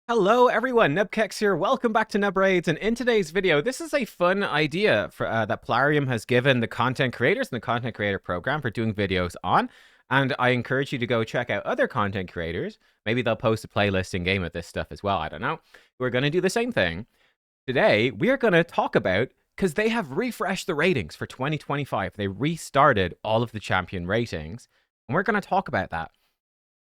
Hello everyone, nubkeks here. Welcome back to Nub Raids, and in today's video, this is a fun idea that Plarium has given the content creators in the content creator program for doing videos on, and I encourage you to go check out other content creators. Maybe they'll post a playlist in game of this stuff as well. I don't know. We're going to do the same thing. Today, we are going to talk about because they have refreshed the ratings for 2025. They restarted all of the champion ratings, and we're going to talk about that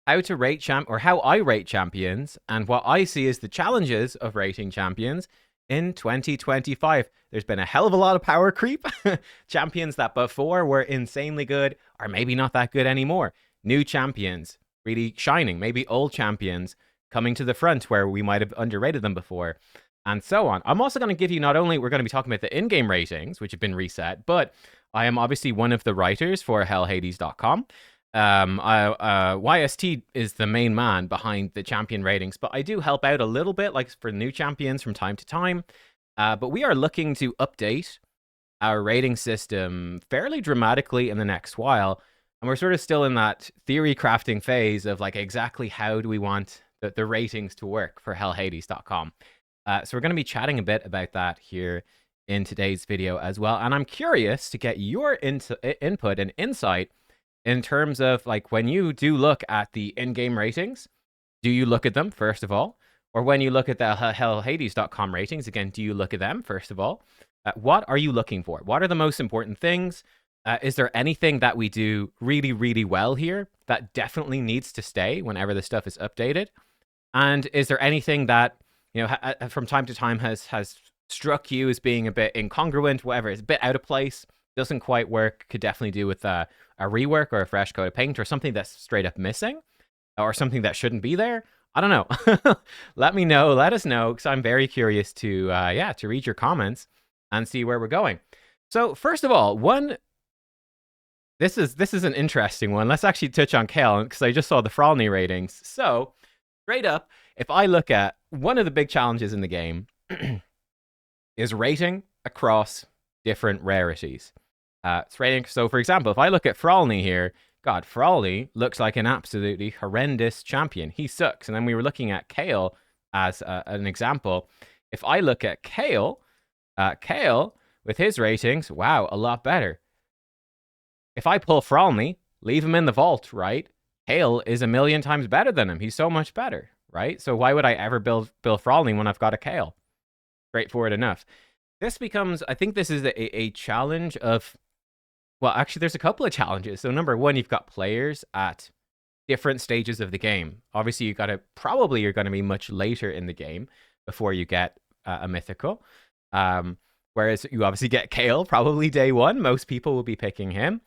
how to rate how I rate champions and what I see as the challenges of rating champions in 2025. There's been a hell of a lot of power creep. Champions that before were insanely good are maybe not that good anymore. New champions really shining, maybe old champions coming to the front where we might have underrated them before, and so on. I'm also going to give you, not only we're going to be talking about the in-game ratings, which have been reset, but I am obviously one of the writers for hellhades.com. YST is the main man behind the champion ratings, but I do help out a little bit, like for new champions from time to time. But we are looking to update our rating system fairly dramatically in the next while, and we're sort of still in that theory crafting phase of like exactly how do we want the ratings to work for hellhades.com. So we're going to be chatting a bit about that here in today's video as well, and I'm curious to get your input and insight in terms of like when you do look at the in-game ratings. Do you look at them first of all? Or when you look at the hellhades.com ratings, again, do you look at them first of all? What are you looking for? What are the most important things? Is there anything that we do really, really well here that definitely needs to stay whenever the stuff is updated? And is there anything that, you know, from time to time has struck you as being a bit incongruent, whatever, it's a bit out of place, doesn't quite work, could definitely do with a rework or a fresh coat of paint or something that's straight up missing or something that shouldn't be there? I don't know. Let me know. Let us know, because I'm very curious to to read your comments and see where we're going. So first of all, this is an interesting one. Let's actually touch on Kale, because I just saw the Frolny ratings. So straight up, if I look at one of the big challenges in the game is rating across different rarities. It's rating. So, for example, if I look at Frolny here, God, Frolny looks like an absolutely horrendous champion. He sucks. And then we were looking at Kale as an example. If I look at Kale, Kale with his ratings, wow, a lot better. If I pull Frolny, leave him in the vault, right? Kale is a million times better than him. He's so much better, right? So why would I ever build Frolny when I've got a Kale? Straightforward enough. This becomes, I think this is a challenge of, well, actually, there's a couple of challenges. So number one, you've got players at different stages of the game. Obviously, you're going to be much later in the game before you get a mythical. Whereas you obviously get Kale probably day one. Most people will be picking him.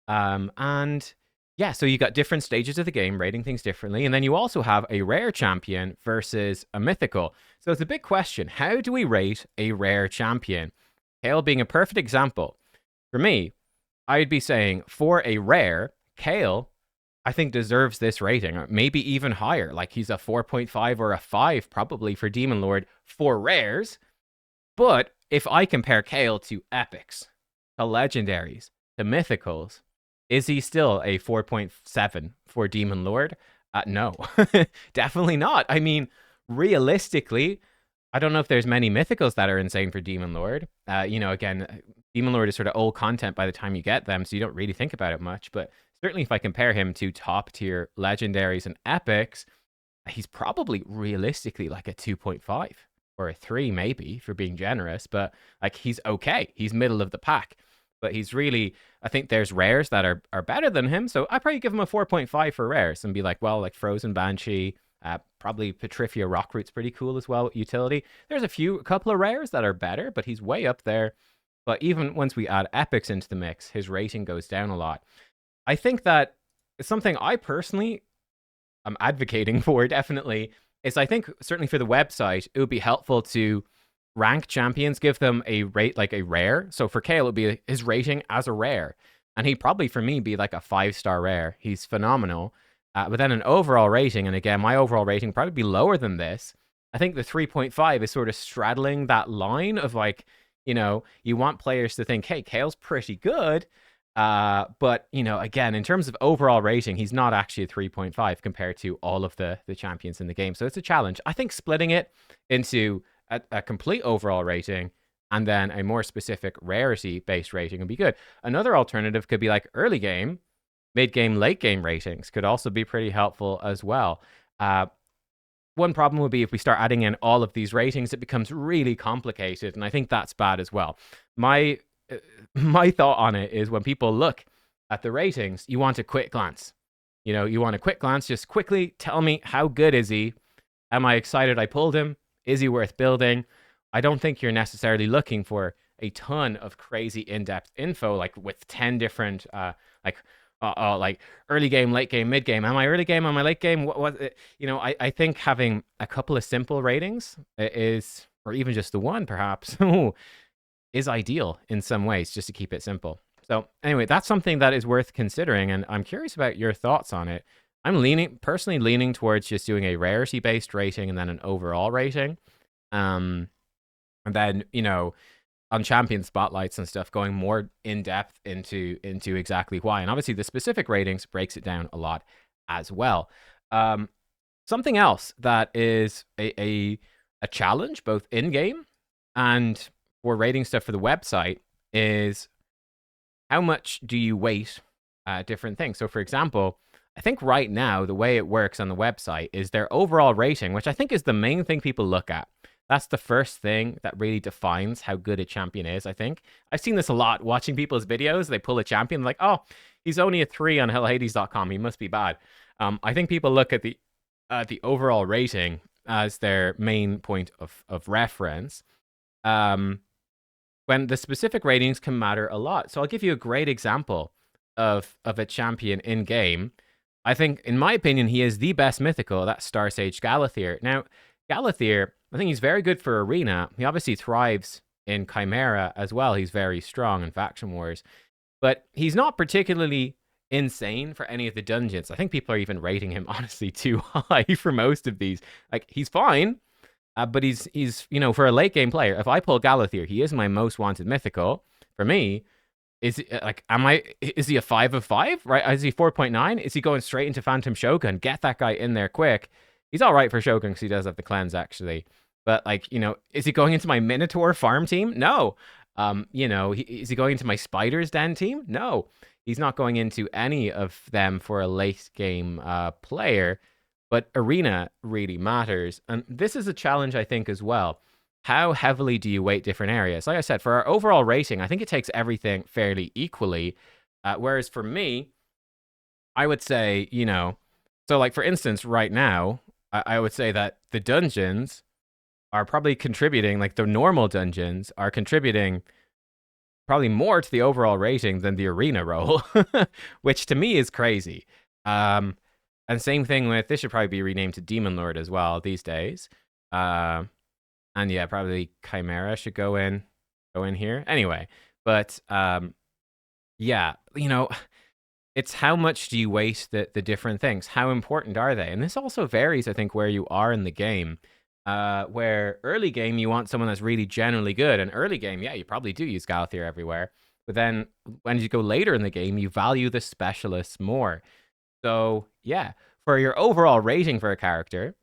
And yeah, so you got different stages of the game, rating things differently. And then you also have a rare champion versus a mythical. So it's a big question. How do we rate a rare champion? Kale being a perfect example. For me, I'd be saying for a rare, Kale, I think deserves this rating, or maybe even higher. Like he's a 4.5 or a 5 probably for Demon Lord for rares. But if I compare Kale to epics, to legendaries, to mythicals, is he still a 4.7 for Demon Lord? No, definitely not. I mean, realistically, I don't know if there's many mythicals that are insane for Demon Lord. Again, Demon Lord is sort of old content by the time you get them, so you don't really think about it much. But certainly if I compare him to top tier legendaries and epics, he's probably realistically like a 2.5 or a 3 maybe, for being generous. But like he's okay. He's middle of the pack. But he's really, I think there's rares that are better than him. So I'd probably give him a 4.5 for rares and be like, well, like Frozen Banshee, probably Petrifia Rockroot's pretty cool as well. Utility. There's a couple of rares that are better, but he's way up there. But even once we add epics into the mix, his rating goes down a lot. I think that it's something I personally am advocating for, definitely, is I think certainly for the website, it would be helpful to rank champions, give them a rate like a rare. So for Kale, it would be his rating as a rare. And he'd probably, for me, be like a 5-star rare. He's phenomenal. But then an overall rating, and again, my overall rating would probably be lower than this. I think the 3.5 is sort of straddling that line of like, you know, you want players to think, hey, Kale's pretty good. But again, in terms of overall rating, he's not actually a 3.5 compared to all of the champions in the game. So it's a challenge. I think splitting it into a complete overall rating and then a more specific rarity based rating would be good. Another alternative could be like early game, mid game, late game ratings could also be pretty helpful as well. One problem would be if we start adding in all of these ratings, it becomes really complicated, and I think that's bad as well. My my thought on it is when people look at the ratings, you want a quick glance. You want a quick glance, just quickly tell me how good is he? Am I excited I pulled him? Is he worth building? I don't think you're necessarily looking for a ton of crazy in-depth info, like with 10 different like like early game, late game, mid game. Am I early game? Am I late game? I think having a couple of simple ratings is, or even just the one perhaps, is ideal in some ways, just to keep it simple. So anyway, that's something that is worth considering, and I'm curious about your thoughts on it. I'm personally leaning towards just doing a rarity-based rating and then an overall rating. And then, on champion spotlights and stuff, going more in depth into exactly why. And obviously the specific ratings breaks it down a lot as well. Something else that is a challenge both in game and for rating stuff for the website is how much do you weight different things. So for example, I think right now the way it works on the website is their overall rating, which I think is the main thing people look at. That's the first thing that really defines how good a champion is, I think. I've seen this a lot watching people's videos. They pull a champion like, oh, he's only a 3 on hellhades.com. He must be bad. I think people look at the overall rating as their main point of reference. When the specific ratings can matter a lot. So I'll give you a great example of a champion in-game. I think, in my opinion, he is the best mythical. That's Star Sage Galathier. Now, Galathier, I think he's very good for Arena. He obviously thrives in Chimera as well. He's very strong in Faction Wars. But he's not particularly insane for any of the dungeons. I think people are even rating him, honestly, too high for most of these. Like, he's fine, but he's for a late game player, if I pull Galathier, he is my most wanted mythical. For me, is he a 5 of 5? Right? Is he 4.9? Is he going straight into Phantom Shogun? Get that guy in there quick. He's all right for Shogun because he does have the cleanse, actually. But, is he going into my Minotaur farm team? No. Is he going into my Spider's Den team? No. He's not going into any of them for a late game player. But Arena really matters. And this is a challenge, I think, as well. How heavily do you weight different areas? Like I said, for our overall rating, I think it takes everything fairly equally. Whereas for me, I would say, so like for instance, right now, I would say that the dungeons are probably contributing, like the normal dungeons are contributing probably more to the overall rating than the arena role, which to me is crazy. And same thing with, this should probably be renamed to Demon Lord as well these days. And yeah, probably Chimera should go in here. Anyway, but yeah, it's how much do you weight the different things? How important are they? And this also varies, I think, where you are in the game. Where early game, you want someone that's really generally good. And early game, yeah, you probably do use Galathier everywhere. But then when you go later in the game, you value the specialists more. So yeah, for your overall rating for a character,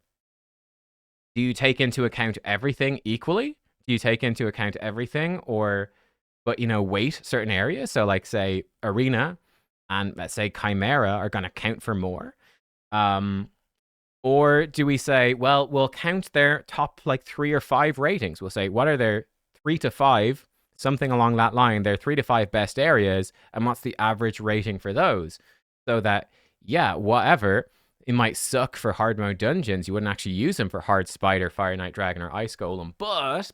do you take into account everything equally? Do you take into account everything but weight certain areas? So like say Arena and let's say Chimera are going to count for more. Or do we say, well, we'll count their top like 3 or 5 ratings. We'll say, what are their 3 to 5, something along that line, their 3 to 5 best areas, and what's the average rating for those? So that, yeah, whatever, it might suck for hard mode dungeons. You wouldn't actually use them for hard Spider, Fire Knight Dragon, or Ice Golem. But,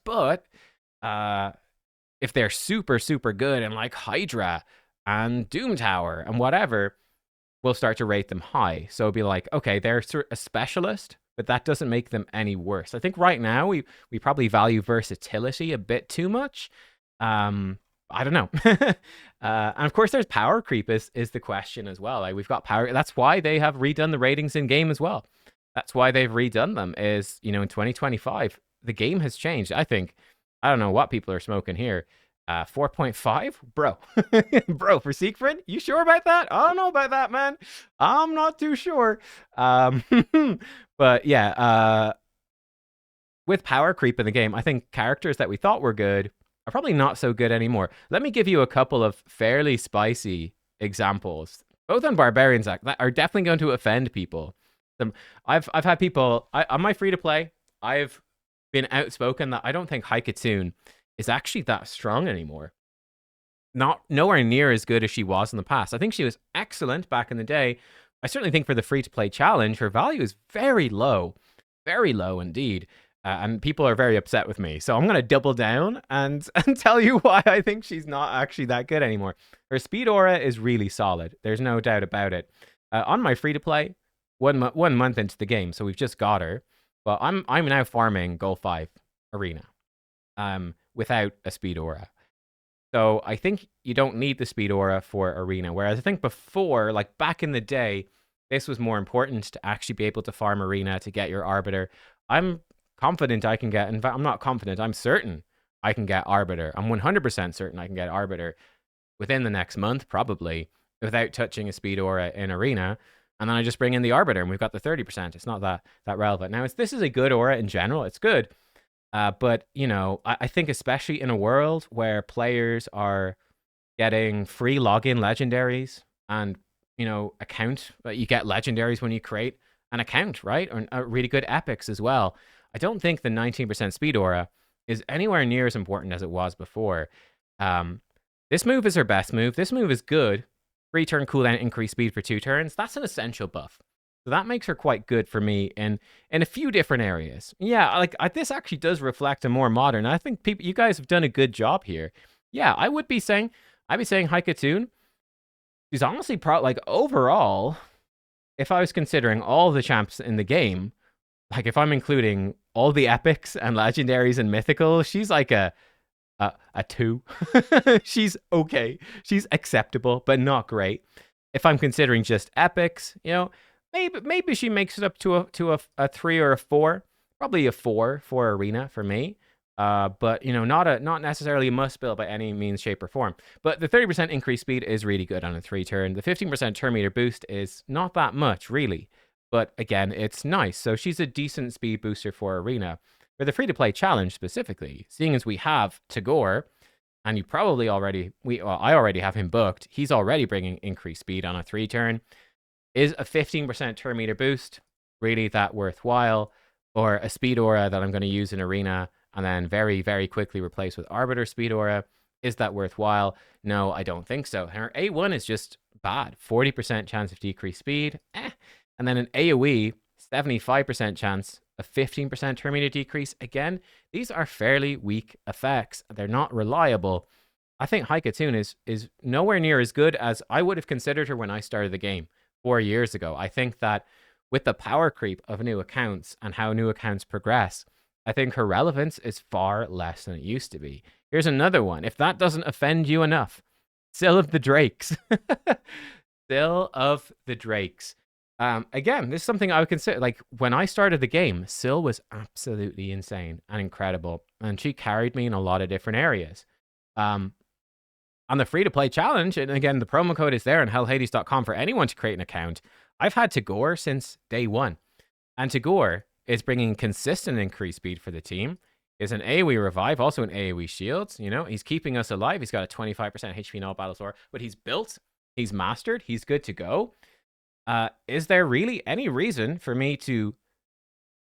if they're super, super good in like Hydra and Doom Tower and whatever, we'll start to rate them high. So it'll be like, okay, they're a specialist, but that doesn't make them any worse. I think right now we probably value versatility a bit too much. I don't know. And of course there's power creep is the question as well. Like we've got power. That's why they have redone the ratings in game as well. That's why they've redone them is, in 2025, the game has changed. I think, I don't know what people are smoking here. 4.5? Bro. Bro, for Siegfried? You sure about that? I don't know about that, man. I'm not too sure. Um, but yeah, with power creep in the game, I think characters that we thought were good are probably not so good anymore. Let me give you a couple of fairly spicy examples, both on barbarians that are definitely going to offend people. I've had people on my free to play. I've been outspoken that I don't think Haikatune is actually that strong anymore. Not nowhere near as good as she was in the past. I think she was excellent back in the day. I certainly think for the free to play challenge, her value is very low indeed. And people are very upset with me. So I'm going to double down and tell you why I think she's not actually that good anymore. Her speed aura is really solid. There's no doubt about it. On my free to play, 1 month into the game, so we've just got her. But I'm now farming Goal 5 Arena without a speed aura. So I think you don't need the speed aura for Arena. Whereas I think before, like back in the day, this was more important to actually be able to farm Arena to get your Arbiter. I'm confident I can get, in fact, I'm not confident, I'm certain I can get Arbiter. I'm 100% certain I can get Arbiter within the next month, probably, without touching a speed aura in Arena. And then I just bring in the Arbiter and we've got the 30%. It's not that relevant. Now, this is a good aura in general. It's good. But, you know, I think especially in a world where players are getting free login legendaries and, you know, you get legendaries when you create an account, right? Or really good epics as well. I don't think the 19% speed aura is anywhere near as important as it was before. This move is her best move. This move is good. 3-turn cooldown, increase speed for 2 turns. That's an essential buff. So that makes her quite good for me in a few different areas. Yeah, like this actually does reflect a more modern. I think you guys have done a good job here. Yeah, I'd be saying Haikatune. She's honestly like overall, if I was considering all the champs in the game, like if I'm including all the epics and legendaries and mythical, she's like a 2. She's okay. She's acceptable, but not great. If I'm considering just epics, you know, maybe she makes it up to a 3 or a 4. Probably a 4 for Arena for me. But you know, not necessarily a must build by any means, shape, or form. But the 30% increased speed is really good on a 3-turn. The 15% turn meter boost is not that much, really. But again, it's nice. So she's a decent speed booster for Arena. For the free-to-play challenge specifically, seeing as we have Tagore, and you probably already, I already have him booked, he's already bringing increased speed on a 3-turn. Is a 15% turn meter boost really that worthwhile? Or a speed aura that I'm going to use in Arena and then very, very quickly replace with Arbiter speed aura? Is that worthwhile? No, I don't think so. Her A1 is just bad. 40% chance of decreased speed. And then an AoE, 75% chance of 15% turn meter decrease. Again, these are fairly weak effects. They're not reliable. I think Haikatune is nowhere near as good as I would have considered her when I started the game 4 years ago. I think that with the power creep of new accounts and how new accounts progress, I think her relevance is far less than it used to be. Here's another one. If that doesn't offend you enough, Sill of the Drakes. Sill of the Drakes. Again, this is something I would consider. Like, when I started the game, Sill was absolutely insane and incredible, and she carried me in a lot of different areas. On the free-to-play challenge, and again, the promo code is there on hellhades.com for anyone to create an account. I've had Tagore since day 1, and Tagore is bringing consistent increased speed for the team. Is an AoE revive, also an AoE shields. You know, he's keeping us alive. He's got a 25% HP in all battles, but he's built, he's mastered, he's good to go. Is there really any reason for me to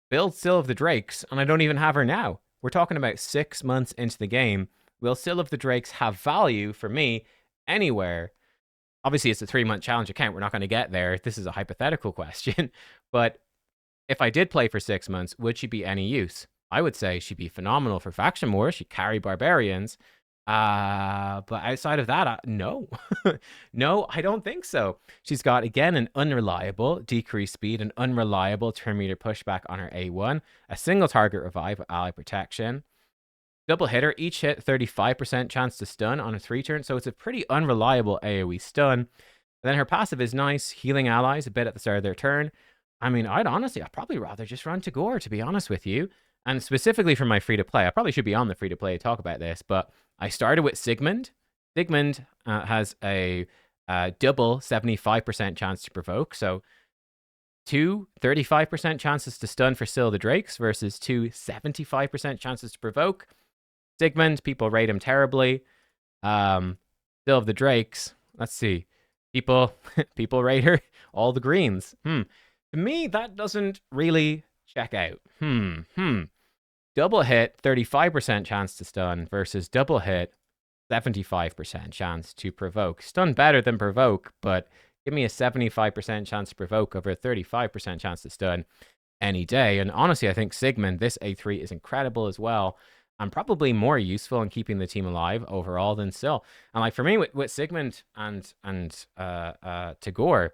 build Sill of the Drakes and I don't even have her now? We're talking about 6 months into the game. Will Sill of the Drakes have value for me anywhere? Obviously, it's a 3-month challenge account. We're not going to get there. This is a hypothetical question. But if I did play for 6 months, would she be any use? I would say she'd be phenomenal for faction war. She'd carry barbarians. But outside of that, no. No, I don't think so. She's got, again, an unreliable decreased speed, an unreliable turn meter pushback on her A1, a single target revive with ally protection, double hitter, each hit 35% chance to stun on a 3-turn, so it's a pretty unreliable AoE stun. And then her passive is nice, healing allies a bit at the start of their turn. I mean, I'd probably rather just run Tagore, to be honest with you. And specifically for my free-to-play, I probably should be on the free-to-play to talk about this, but I started with Sigmund. Sigmund has a double 75% chance to provoke, so two 35% chances to stun for Sill the Drakes versus two 75% chances to provoke. Sigmund, people rate him terribly. Sill of the Drakes, let's see. People rate her all the greens. To me, that doesn't really check out. Double hit, 35% chance to stun versus double hit, 75% chance to provoke. Stun better than provoke, but give me a 75% chance to provoke over a 35% chance to stun any day. And honestly, I think Sigmund, this A3 is incredible as well, and probably more useful in keeping the team alive overall than Sill. And like for me, with Sigmund and Tagore,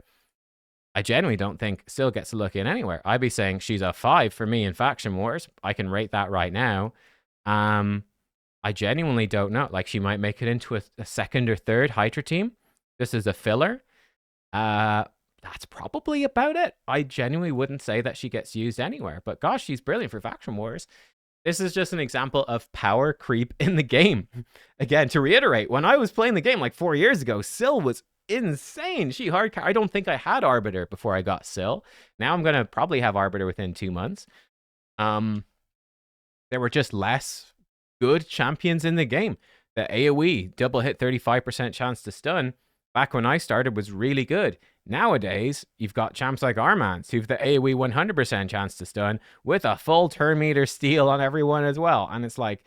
I genuinely don't think Sill gets a look in anywhere. I'd be saying she's a 5 for me in Faction Wars. I can rate that right now. I genuinely don't know. Like, she might make it into a second or third Hydra team. This is a filler. That's probably about it. I genuinely wouldn't say that she gets used anywhere. But gosh, she's brilliant for Faction Wars. This is just an example of power creep in the game. Again, to reiterate, when I was playing the game like 4 years ago, Sill was insane. I don't think I had Arbiter before I got Sill. Now I'm going to probably have Arbiter within 2 months. There were just less good champions in the game. The AoE, double hit 35% chance to stun, back when I started was really good. Nowadays, you've got champs like Armance, who've the AoE 100% chance to stun with a full turn meter steal on everyone as well. And it's like, to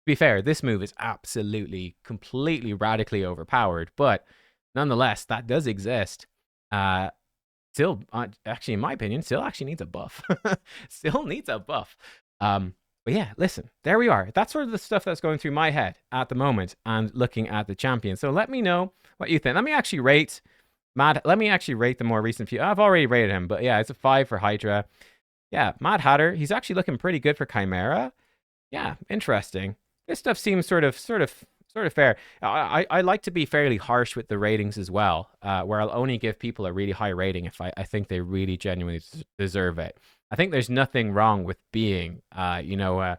be fair, this move is absolutely, completely, radically overpowered. But nonetheless, that does exist. Sill, actually, in my opinion, Sill actually needs a buff. Sill needs a buff. But yeah, listen, there we are. That's sort of the stuff that's going through my head at the moment and looking at the champion. So let me know what you think. Let me actually rate Mad. Let me actually rate the more recent few. I've already rated him, but yeah, it's a 5 for Hydra. Yeah, Mad Hatter. He's actually looking pretty good for Chimera. Yeah, interesting. This stuff seems sort of fair. I like to be fairly harsh with the ratings as well, where I'll only give people a really high rating if I think they really genuinely deserve it. I think there's nothing wrong with being, an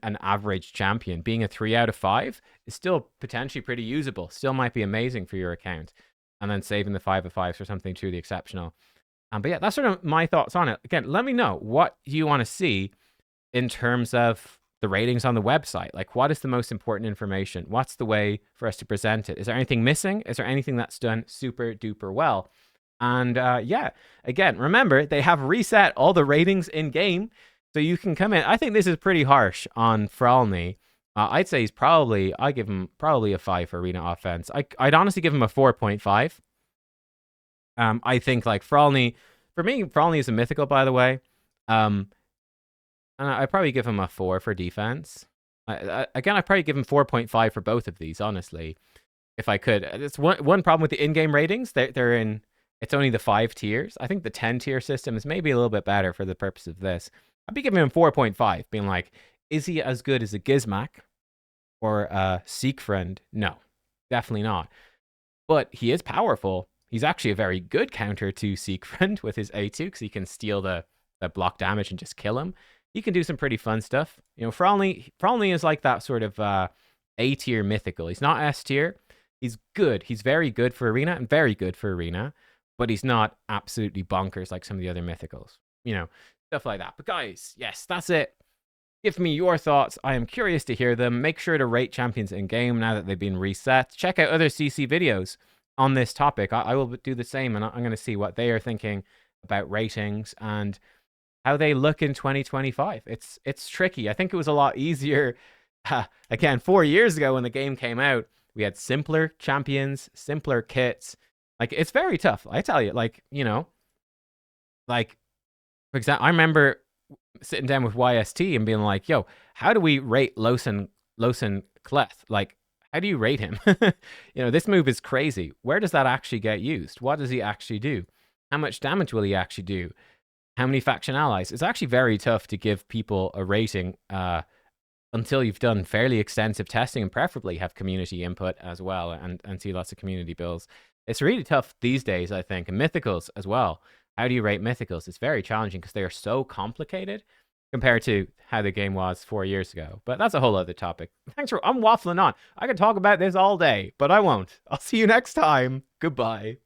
average champion. Being a 3 out of 5 is still potentially pretty usable. Still might be amazing for your account. And then saving the 5 of 5s for something truly exceptional. But yeah, that's sort of my thoughts on it. Again, let me know what you want to see in terms of the ratings on the website. Like, what is the most important information? What's the way for us to present it? Is there anything missing? Is there anything that's done super duper well? And yeah, again, remember, they have reset all the ratings in game, so you can come in. I think this is pretty harsh on Fralny. I'd say I give him probably a 5 for arena offense. I'd honestly give him a 4.5. I think, like, Fralny, for me, Fralny is a mythical, by the way. And I'd probably give him a 4 for defense. Again, I'd probably give him 4.5 for both of these, honestly, if I could. It's one problem with the in-game ratings. They're in... It's only the 5 tiers. I think the 10-tier system is maybe a little bit better for the purpose of this. I'd be giving him 4.5, being like, is he as good as a Gizmak or a Siegfried? No, definitely not. But he is powerful. He's actually a very good counter to Siegfried with his A2, because he can steal the block damage and just kill him. He can do some pretty fun stuff. You know, Fralny is like that sort of A-tier mythical. He's not S-tier. He's good. He's very good for arena and very good for arena. But he's not absolutely bonkers like some of the other mythicals. You know, stuff like that. But guys, yes, that's it. Give me your thoughts. I am curious to hear them. Make sure to rate champions in game now that they've been reset. Check out other CC videos on this topic. I will do the same, and I'm going to see what they are thinking about ratings and how they look in 2025. It's tricky. I think it was a lot easier. Again, 4 years ago when the game came out, we had simpler champions, simpler kits. Like, it's very tough. I tell you, like, you know, like, for example, I remember sitting down with YST and being like, yo, how do we rate Losen Cleth? Like, how do you rate him? You know, this move is crazy. Where does that actually get used? What does he actually do? How much damage will he actually do? How many faction allies? It's actually very tough to give people a rating until you've done fairly extensive testing and preferably have community input as well and see lots of community builds. It's really tough these days, I think, and mythicals as well. How do you rate mythicals? It's very challenging because they are so complicated. compared to how the game was 4 years ago. But that's a whole other topic. I'm waffling on. I could talk about this all day, but I won't. I'll see you next time. Goodbye.